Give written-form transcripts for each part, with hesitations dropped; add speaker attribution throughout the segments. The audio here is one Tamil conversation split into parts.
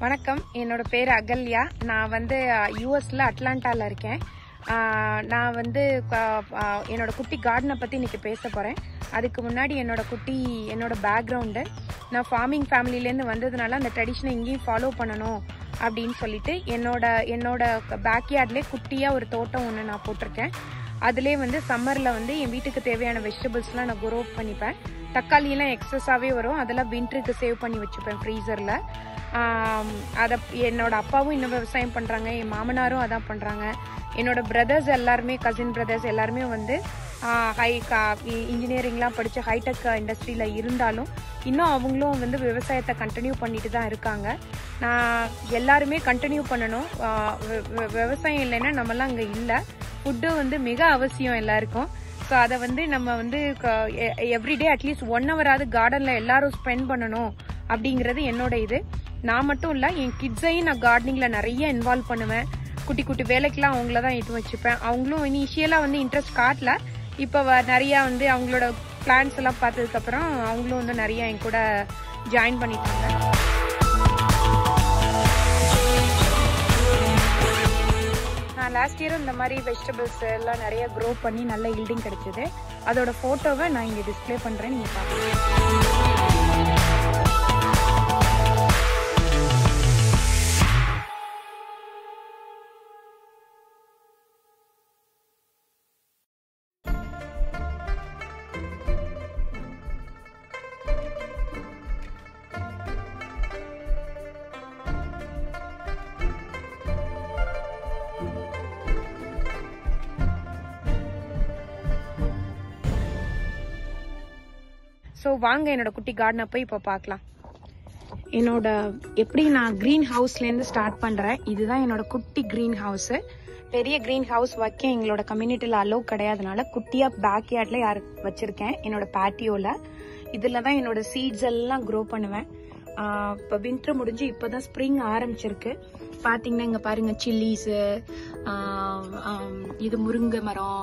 Speaker 1: வணக்கம், என்னோட பேர் அகல்யா. நான் வந்து யூஎஸ்ல அட்லாண்டால இருக்கேன். நான் வந்து என்னோட குட்டி கார்டனை பற்றி இன்னைக்கு பேச போகிறேன். அதுக்கு முன்னாடி என்னோட பேக்ரவுண்டு, நான் ஃபார்மிங் ஃபேமிலியிலேருந்து வந்ததுனால அந்த ட்ரெடிஷனை இங்கேயும் ஃபாலோ பண்ணணும் அப்படின்னு சொல்லிட்டு என்னோட பேக்யார்ட்லேயே குட்டியாக ஒரு தோட்டம் ஒன்று நான் போட்டிருக்கேன். அதிலே வந்து சம்மரில் வந்து என் வீட்டுக்கு தேவையான வெஜிடபிள்ஸ்லாம் நான் க்ரோ பண்ணிப்பேன். தக்காளியெல்லாம் எக்ஸஸாகவே வரும், அதெல்லாம் வின்டருக்கு சேவ் பண்ணி வச்சுப்பேன் ஃப்ரீசரில். அதை என்னோட அப்பாவும் இன்னும் விவசாயம் பண்ணுறாங்க, என் மாமனாரும் அதான் பண்ணுறாங்க. என்னோட பிரதர்ஸ் எல்லாருமே, கசின் பிரதர்ஸ் எல்லாருமே வந்து இன்ஜினியரிங்லாம் படித்து ஹைடெக் இண்டஸ்ட்ரியில் இருந்தாலும் இன்னும் அவங்களும் வந்து விவசாயத்தை கண்டினியூ பண்ணிட்டு தான் இருக்காங்க. நான் எல்லாருமே கண்டினியூ பண்ணணும். விவசாயம் இல்லைன்னா நம்மலாம் அங்கே இல்லை. ஃபுட்டு வந்து மிக அவசியம் எல்லாருக்கும். ஸோ அதை வந்து நம்ம வந்து எவ்ரிடே அட்லீஸ்ட் 1 ஹவராவது கார்டனில் எல்லாரும் ஸ்பெண்ட் பண்ணணும் அப்படிங்கிறது என்னோட இது. நான் மட்டும் இல்லை, என் கிட்ஸையும் நான் கார்டனிங்கில் நிறைய இன்வால்வ் பண்ணுவேன். குட்டி குட்டி வேலைக்கெல்லாம் அவங்கள தான் எட்டு வச்சுப்பேன். அவங்களும் இனிஷியலாக வந்து இன்ட்ரெஸ்ட் காட்டல, இப்போ நிறையா வந்து அவங்களோட பிளான்ஸ் எல்லாம் பார்த்ததுக்கப்புறம் அவங்களும் வந்து நிறையா என் கூட ஜாயின் பண்ணிட்டாங்க. நான் லாஸ்ட் இயரும் இந்த மாதிரி வெஜிடபிள்ஸ் எல்லாம் நிறைய க்ரோ பண்ணி நல்ல ஈல்டிங் கிடைச்சது. அதோட ஃபோட்டோவை நான் இங்கே டிஸ்பிளே பண்ணுறேன், நீங்கள் பார்க்கலாம். ஸோ வாங்க என்னோட குட்டி கார்டனை போய் இப்போ பார்க்கலாம். என்னோட எப்படி நான் க்ரீன் ஹவுஸ்லேருந்து ஸ்டார்ட் பண்ணுறேன். இதுதான் என்னோட குட்டி க்ரீன் ஹவுஸு. பெரிய க்ரீன் ஹவுஸ் வைக்க எங்களோட கம்யூனிட்டியில் அலோவ் கிடையாதுனால குட்டியாக பேக்யார்டில் வச்சுருக்கேன் என்னோட பேட்டியோவில். இதில் தான் என்னோட சீட்ஸ் எல்லாம் க்ரோ பண்ணுவேன். இப்போ வின்டர் முடிஞ்சு இப்போ தான் ஸ்ப்ரிங் ஆரம்பிச்சிருக்கு. பார்த்தீங்கன்னா இங்கே பாருங்கள், சில்லிஸு, இது முருங்கை மரம்,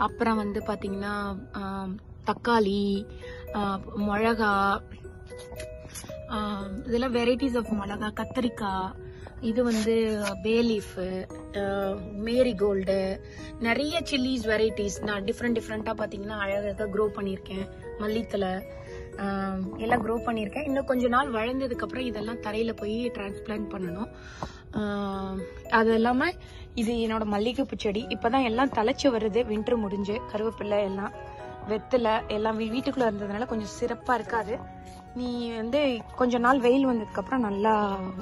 Speaker 1: அப்புறம் வந்து பார்த்தீங்கன்னா தக்காளி, மிளகா, இதெல்லாம் வெரைட்டிஸ் ஆஃப் மிளகா, கத்திரிக்காய், இது வந்து பேலீஃபு, மேரிகோல்டு, நிறைய சில்லிஸ் வெரைட்டிஸ் நான் டிஃப்ரெண்ட்டாக பார்த்தீங்கன்னா அழகாக க்ரோ பண்ணியிருக்கேன். மல்லித்தலை எல்லாம் க்ரோ பண்ணியிருக்கேன். இன்னும் கொஞ்ச நாள் வளர்ந்ததுக்கப்புறம் இதெல்லாம் தரையில் போய் டிரான்ஸ்பிளான்ட் பண்ணணும். அது இல்லாமல் இது என்னோட மல்லிகைப்பூ செடி. இப்போ தான் எல்லாம் தழைச்சி வருது, வின்டர் முடிஞ்சு. கருவேப்பிலை எல்லாம் வெத்தலை எல்லாம் வீட்டுக்குள்ளே இருந்ததுனால கொஞ்சம் சிறப்பாக இருக்காது. நீ வந்து கொஞ்ச நாள் வெயில் வந்ததுக்கப்புறம் நல்லா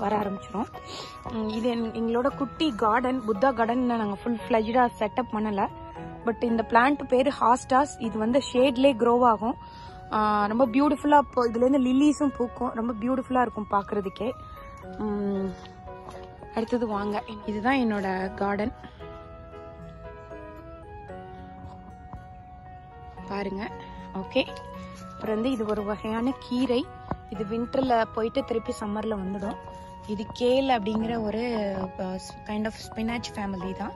Speaker 1: வர ஆரம்பிச்சிடும். இது எங்களோட குட்டி கார்டன், புத்தா கார்டன். நாங்கள் ஃபுல் ஃப்ளெஜ்டாக செட்டப் பண்ணலை. பட் இந்த பிளான்ட் பேர் ஹாஸ்டாஸ். இது வந்து ஷேட்லேயே க்ரோ ஆகும். ரொம்ப பியூட்டிஃபுல்லாக. இப்போ இதுலேருந்து லில்லிஸும் பூக்கும், ரொம்ப பியூட்டிஃபுல்லாக இருக்கும் பார்க்குறதுக்கே. அடுத்தது வாங்க, இதுதான் என்னோட கார்டன் பாருங்க. ஓகே, அப்புறம் வந்து இது ஒரு வகையான கீரை. இது வின்டர்ல போயிட்டு திருப்பி சம்மர்ல வந்துடும். இது கேல் அப்படிங்கிற ஒரு கைண்ட் ஆஃப் ஸ்பினாச் ஃபேமிலி தான்.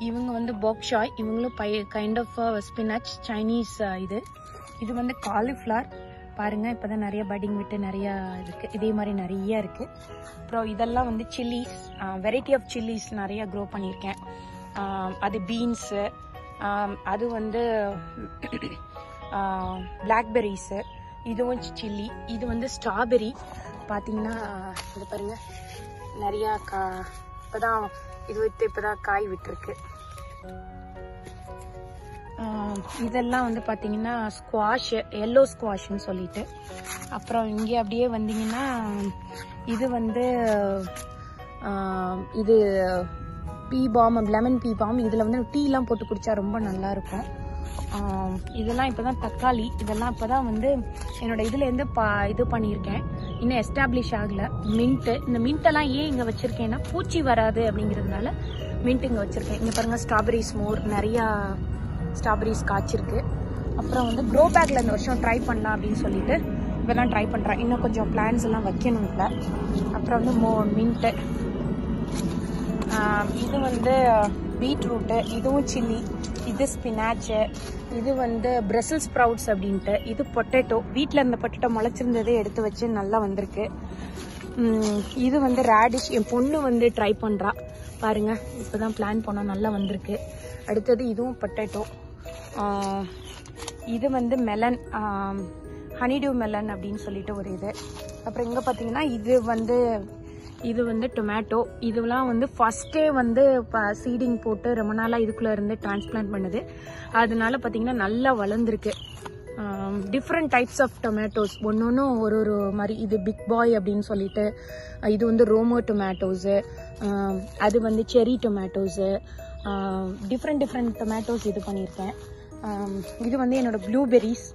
Speaker 1: இவங்க வந்து பாக்ஷாய், இவங்களும் கைண்ட் ஆஃப் ஸ்பினாச், சைனீஸ். இது வந்து காலிஃப்ளவர் பாருங்க. இப்போதான் நிறைய பட்டிங் விட்டு நிறைய இருக்கு. இதே மாதிரி நிறைய இருக்கு. அப்புறம் இதெல்லாம் வந்து சில்லிஸ், வெரைட்டி ஆஃப் சில்லிஸ் நிறைய க்ரோ பண்ணியிருக்கேன். அது பீன்ஸு, அது வந்து பிளாக்பெரிஸு, இதுவும் சில்லி. இது வந்து ஸ்ட்ராபெரி. பார்த்தீங்கன்னா இது பாருங்க, நிறையா இப்போதான் இது விட்டு இப்போதான் காய் விட்டுருக்கு. இதெல்லாம் வந்து பார்த்தீங்கன்னா ஸ்குவாஷ், எல்லோ ஸ்குவாஷ்ன்னு சொல்லிட்டு. அப்புறம் இங்கே அப்படியே வந்தீங்கன்னா இது வந்து இது பீ பாம், லெமன் பீ பாம். இதில் வந்து டீலாம் போட்டு குடித்தா ரொம்ப நல்லாயிருக்கும். இதெல்லாம் இப்போ தான் தக்காளி. இதெல்லாம் இப்போ தான் வந்து என்னோட இதுலேருந்து இது பண்ணியிருக்கேன், இன்னும் எஸ்டாப்ளிஷ் ஆகலை. மின்ட்டு, இந்த மின்ட்டெல்லாம் ஏன் இங்கே வச்சுருக்கேன்னா பூச்சி வராது அப்படிங்கிறதுனால மின்ட் இங்கே வச்சுருக்கேன். இங்கே பாருங்கள், ஸ்ட்ராபெரிஸ் மோர், நிறையா ஸ்ட்ராபெரிஸ் காய்ச்சிருக்கு. அப்புறம் வந்து க்ரோ பேக்கில் இந்த வருஷம் ட்ரை பண்ணலாம் அப்படின்னு சொல்லிட்டு இப்போ தான் ட்ரை பண்ணுறேன். இன்னும் கொஞ்சம் பிளான்ஸ் எல்லாம் வைக்கணும் இல்லை. அப்புறம் வந்து மின்ட்டு, இது வந்து பீட்ரூட்டு, இதுவும் சில்லி, இது ஸ்பினாச்சு, இது வந்து பிரசல் ஸ்ப்ரவுட்ஸ் அப்படின்ட்டு, இது பொட்டேட்டோ. வீட்டில் இருந்த பொட்டேட்டோ முளைச்சிருந்ததே எடுத்து வச்சு நல்லா வந்திருக்கு. இது வந்து ரேடிஷ் என் பொண்ணு வந்து ட்ரை பண்ணுறா பாருங்க. இப்போ தான் பிளான் பண்ணோம், நல்லா வந்திருக்கு. அடுத்தது இதுவும் பொட்டேட்டோ. இது வந்து மெலன், ஹனிடியூ மெலன் அப்படின்னு சொல்லிட்டு ஒரு இது. அப்புறம் இங்கே பார்த்தீங்கன்னா இது வந்து டொமேட்டோ. இதெல்லாம் வந்து ஃபர்ஸ்டே வந்து சீடிங் போட்டு ரொம்ப நாளாக இதுக்குள்ளே இருந்து டிரான்ஸ்பிளான்ட் பண்ணுது. அதனால பார்த்தீங்கன்னா நல்லா வளர்ந்துருக்கு. டிஃப்ரெண்ட் டைப்ஸ் ஆஃப் டொமேட்டோஸ், ஒன்று ஒரு மாதிரி. இது பிக் பாய் அப்படின்னு சொல்லிட்டு, இது வந்து ரோமோ டொமேட்டோஸு, அது வந்து செரி டொமேட்டோஸு, டிஃப்ரெண்ட் டொமேட்டோஸ் இது பண்ணியிருக்கேன். இது வந்து என்னோட ப்ளூபெரிஸ்.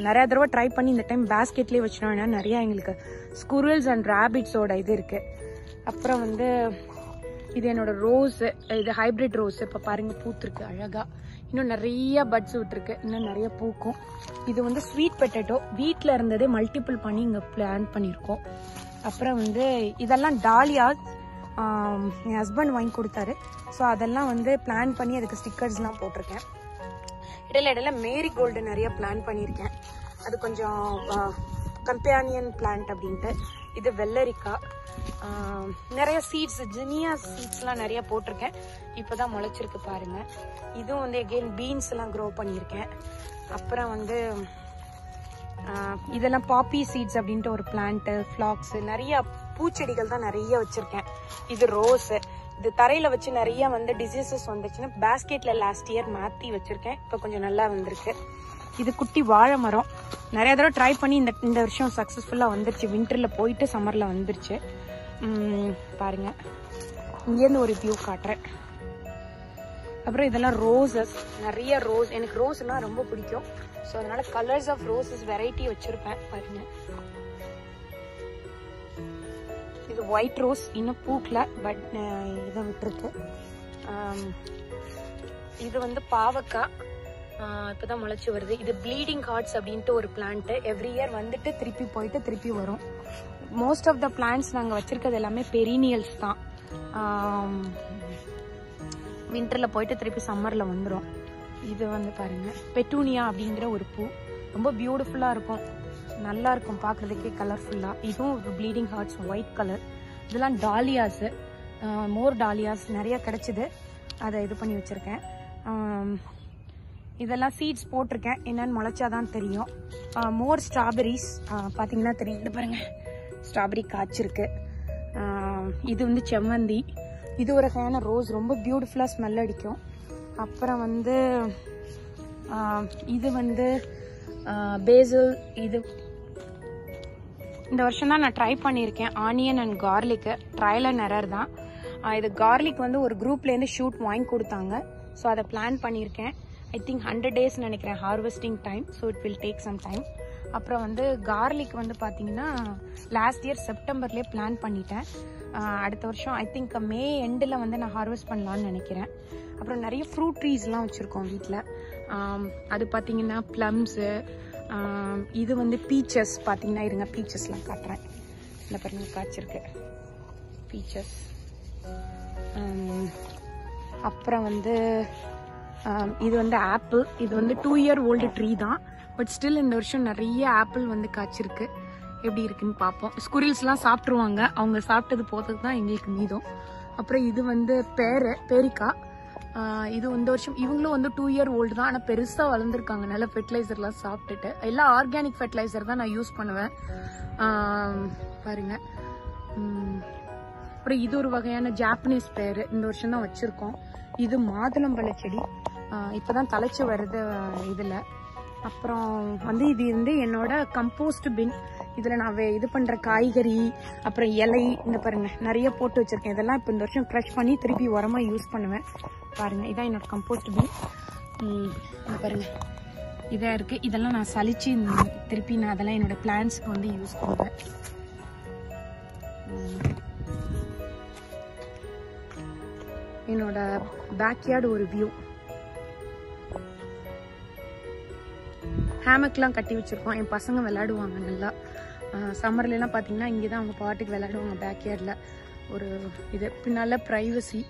Speaker 1: நிறையா தடவை ட்ரை பண்ணி இந்த டைம் பேஸ்கெட்லேயே வச்சிடும். ஏன்னா நிறையா எங்களுக்கு ஸ்குரில்ஸ் அண்ட் ரேபிட்ஸோட இது இருக்குது. அப்புறம் வந்து இது என்னோட ரோஸு, இது ஹைப்ரிட் ரோஸு. இப்போ பாருங்கள் பூத்துருக்கு அழகாக. இன்னும் நிறைய பட்ஸ் விட்டுருக்கு, இன்னும் நிறைய பூக்கும். இது வந்து ஸ்வீட் பொட்டேட்டோ, வீட்டில் இருந்ததே மல்டிபிள் பண்ணி இங்கே பிளான் பண்ணியிருக்கோம். அப்புறம் வந்து இதெல்லாம் டாலியா, என் ஹஸ்பண்ட் வாங்கி கொடுத்தாரு. ஸோ அதெல்லாம் வந்து பிளான் பண்ணி அதுக்கு ஸ்டிக்கர்ஸ்லாம் போட்டிருக்கேன். இடையில மேரி கோல்டு நிறைய பிளான் பண்ணியிருக்கேன். அது கொஞ்சம் கம்பேனியன் பிளான்ட் அப்படின்ட்டு. இது வெள்ளரிக்காய், நிறைய சீட்ஸ், ஜினியா சீட்ஸ்லாம் நிறைய போட்டிருக்கேன். இப்போதான் முளைச்சிருக்கு பாருங்க. இதுவும் வந்து எகெயின் பீன்ஸ் எல்லாம் க்ரோ பண்ணியிருக்கேன். அப்புறம் வந்து இதெல்லாம் பாப்பி சீட்ஸ் அப்படின்ட்டு ஒரு பிளான்ட்டு, ஃப்ளாக்ஸ், நிறைய பூச்செடிகள் தான் நிறைய வச்சிருக்கேன். இது ரோஸு. இது தரையில வச்சு நிறைய வந்து டிசீசஸ் வந்துச்சுன்னா பேஸ்கெட்ல லாஸ்ட் இயர் மாத்தி வச்சிருக்கேன். இப்போ கொஞ்சம் நல்லா வந்திருக்கு. இது குட்டி வாழை மரம். நிறைய தடவை ட்ரை பண்ணி இந்த வருஷம் சக்சஸ்ஃபுல்லா வந்துருச்சு. வின்டர்ல போயிட்டு சம்மர்ல வந்துருச்சு. பாருங்க, இங்கேருந்து ஒரு வியூ காட்டுறேன். அப்புறம் இதெல்லாம் ரோசஸ், நிறைய ரோஸ். எனக்கு ரோஸ்னா ரொம்ப பிடிக்கும். ஸோ அதனால கலர்ஸ் ஆஃப் ரோசஸ் வெரைட்டி வச்சிருப்பேன். பாருங்க, இது ஒயிட் ரோஸ், இன்னும் பூக்கல, பட் இதை விட்டுருக்கு. இது வந்து பாவக்காய், இப்போதான் முளைச்சி வருது. இது ப்ளீடிங் ஹார்ட்ஸ் அப்படின்ட்டு ஒரு பிளான்ட். எவ்ரி இயர் வந்துட்டு திருப்பி போயிட்டு திருப்பி வரும். மோஸ்ட் ஆஃப் த பிளான்ட்ஸ் நாங்கள் வச்சிருக்கிறது எல்லாமே பெரினியல்ஸ் தான். வின்டர்ல போயிட்டு திருப்பி சம்மர்ல வந்துடும். இது வந்து பாருங்க, பெட்டூனியா அப்படிங்கிற ஒரு பூ. ரொம்ப பியூட்டிஃபுல்லா இருக்கும், நல்லா இருக்கும் பார்க்கறதுக்கே கலர்ஃபுல்லா. இதுவும் ஒரு ப்ளீடிங் ஹார்ட்ஸ், ஒயிட் கலர். இதெல்லாம் டாலியாஸ், மோர் டாலியாஸ் நிறைய கிடைச்சிது, அதை இது பண்ணி வச்சிருக்கேன். இதெல்லாம் சீட்ஸ் போட்டிருக்கேன், என்னன்னு முளைச்சாதான் தெரியும். மோர் ஸ்ட்ராபெரிஸ் பார்த்தீங்கன்னா தெரியும். இது பாருங்க, ஸ்ட்ராபெரி காய்ச்சிருக்கு. இது வந்து செம்மந்தி. இது ஒரு வகையான ரோஸ், ரொம்ப பியூட்டிஃபுல்லாக ஸ்மெல் அடிக்கும். அப்புறம் வந்து இது வந்து பேசில். இது இந்த வருஷம் தான் நான் ட்ரை பண்ணியிருக்கேன். Onion and garlic trial and error தான். இது கார்லிக் வந்து ஒரு குரூப்லேருந்து ஷூட் வாங்கி கொடுத்தாங்க. ஸோ அதை பிளான் பண்ணியிருக்கேன். ஐ திங்க் 100 days நினைக்கிறேன் harvesting time. So it will take some time. அப்புறம் வந்து கார்லிக் வந்து பார்த்தீங்கன்னா லாஸ்ட் இயர் செப்டம்பர்லேயே பிளான் பண்ணிட்டேன். அடுத்த வருஷம் ஐ திங்க் மே எண்டில் வந்து நான் ஹார்வெஸ்ட் பண்ணலான்னு நினைக்கிறேன். அப்புறம் நிறைய ஃப்ரூட் ட்ரீஸ்லாம் வச்சுருக்கோம் வீட்டில். அது பார்த்தீங்கன்னா ப்ளம்ஸு, இது வந்து பீச்சஸ். பார்த்தீங்கன்னா இருங்க, பீச்சஸ்லாம் காட்டுறேன். இந்த பாருங்க காய்ச்சிருக்கு பீச்சஸ். அப்புறம் வந்து இது வந்து ஆப்பிள். இது வந்து 2 year old ட்ரீ தான், பட் ஸ்டில் இந்த வருஷம் நிறைய ஆப்பிள் வந்து காய்ச்சிருக்கு. எப்படி இருக்குன்னு பார்ப்போம். ஸ்குரில்ஸ்லாம் சாப்பிட்ருவாங்க, அவங்க சாப்பிட்டது போகிறதுக்கு தான் எங்களுக்கு மீதம். அப்புறம் இது வந்து பேரிக்காய். இது இந்த வருஷம் இவங்களும் வந்து 2 year old தான், ஆனால் பெருசாக வளர்ந்துருக்காங்க. நல்ல ஃபெர்டிலைசர்லாம் சாப்பிட்டுட்டு. எல்லாம் ஆர்கானிக் ஃபெர்டிலைசர் தான் நான் யூஸ் பண்ணுவேன். பாருங்க. அப்புறம் இது ஒரு வகையான ஜாப்பனீஸ் பேர், இந்த வருஷம் தான் வச்சுருக்கோம். இது மாதுளம்பழ செடி, இப்போதான் தலைச்சு வருது இதில். அப்புறம் வந்து இது வந்து என்னோட கம்போஸ்ட் பின். இதில் நான் இது பண்ணுற காய்கறி, அப்புறம் இலை, இந்த பாருங்க நிறைய போட்டு வச்சுருக்கேன். இதெல்லாம் இப்போ இந்த வருஷம் க்ரஷ் பண்ணி திருப்பி உரமாக யூஸ் பண்ணுவேன். பாருங்கள், இதான் என்னோட கம்போஸ்ட் பின். இந்த பாருங்க இதாக இருக்குது. இதெல்லாம் நான் சலிச்சு திருப்பி நான் அதெல்லாம் என்னோட பிளான்ஸ்க்கு வந்து யூஸ் பண்ணுவேன். என்னோட பேக்யார்டு ஒரு வியூ. ஹேமக்லாம் கட்டி வச்சிருக்கோம். என் பசங்க விளையாடுவாங்க நல்லா. சம்மர்லாம் பார்த்தீங்கன்னா இங்கே தான் அவங்க பாட்டுக்கு விளையாடுவாங்க பேக்யார்டில். ஒரு இது பின்னால் ப்ரைவசி,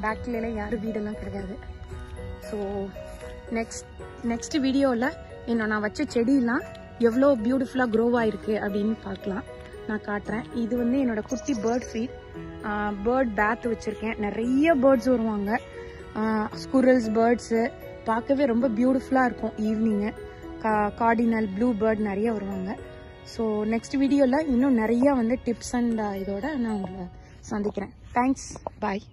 Speaker 1: பேக்லாம் யாரும் வீடெல்லாம் கிடையாது. ஸோ நெக்ஸ்ட் வீடியோவில் நான் வச்ச செடியெலாம் எவ்வளோ பியூட்டிஃபுல்லாக க்ரோ ஆகிருக்கு அப்படின்னு பார்க்கலாம். நான் காட்டுறேன். இது வந்து என்னோட குட்டி பேர்ட் ஃபீட், பேர்ட் பேத் வச்சுருக்கேன். நிறைய பேர்ட்ஸ் வருவாங்க, ஸ்குரல்ஸ், பேர்ட்ஸு பார்க்கவே ரொம்ப பியூட்டிஃபுல்லாக இருக்கும். ஈவினிங்கு கார்டினல், ப்ளூ பேர்ட் நிறைய வருவாங்க. ஸோ நெக்ஸ்ட் வீடியோவில் இன்னும் நிறைய வந்து டிப்ஸ் அண்ட் இதோட நான் உங்களை சந்திக்கிறேன். தேங்க்ஸ், பாய்.